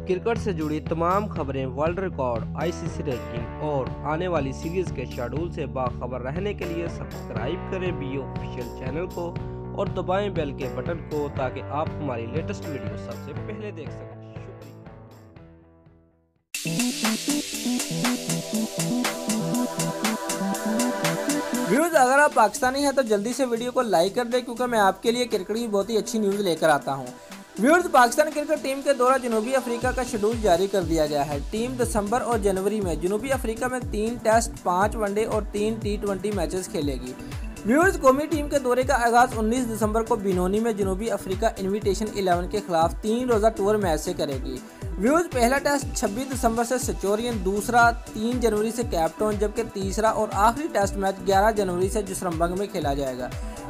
Cricket से जुड़ी तमाम खबरें, वर्ल्ड रिकॉर्ड, आईसीसी रैंकिंग और आने वाली सीरीज के शेड्यूल से बाखबर रहने के लिए सब्सक्राइब करें बी ऑफिशियल चैनल को और दबाएं बेल के बटन को ताकि आप हमारी लेटेस्ट वीडियो सबसे पहले देख सकें। व्यूअर्स, अगर आप पाकिस्तानी हैं तो जल्दी से वीडियो को लाइक कर दें क्योंकि मैं आपके लिए क्रिकेट की बहुत ही अच्छी न्यूज़ लेकर आता हूं। व्यूअर्स, पाकिस्तान क्रिकेट टीम के दौरा जनूबी अफ्रीका का शेड्यूल जारी कर दिया गया है। टीम दिसंबर और जनवरी में जनूबी अफ्रीका में 3 टेस्ट, 5 वनडे और 3 T20 मैचेस खेलेगी। व्यूअर्स, कौमी टीम के दौरे का आगाज 19 दिसंबर को बिनोनी में जनूबी अफ्रीका इन्विटेशन 11 के खिलाफ 3 रोज़ा टूर मैच से करेगी। व्यूअर्स, पहला टेस्ट 26 दिसंबर से सेंचुरियन, दूसरा 3 जनवरी से कैपटाउन, जबकि तीसरा और आखिरी टेस्ट मैच 11 जनवरी से जुसरम्बंग में खेला जाएगा।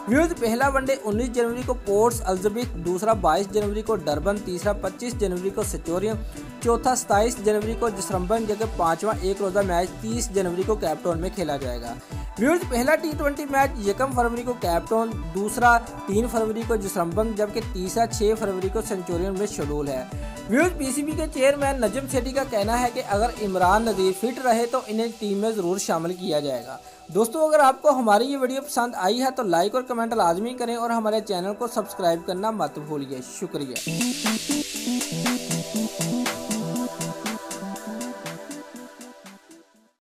व्यूअर्स, पहला वनडे 19 जनवरी को पोर्ट एलिज़ाबेथ, दूसरा 22 जनवरी को डरबन, तीसरा 25 जनवरी को सेंचुरियन, चौथा 27 जनवरी को जुसरम्बंग, जबकि पांचवा एक रोज़ा मैच 30 जनवरी को कैपटाउन में खेला जाएगा। व्यूअर्स, पहला T20 मैच 1 फरवरी को कैपटाउन, दूसरा 3 फरवरी को जुसरम्बंग, जबकि तीसरा 6 फरवरी को सेंचुरियन में शेड्यूल है। व्यूअर्स, पीसीबी के चेयरमैन नजम सेठी का कहना है कि अगर इमरान नज़ीर फिट रहे तो इन्हें टीम में ज़रूर शामिल किया जाएगा। दोस्तों, अगर आपको हमारी ये वीडियो पसंद आई है तो लाइक और कमेंट लाजमी करें और हमारे चैनल को सब्सक्राइब करना मत भूलिए। शुक्रिया।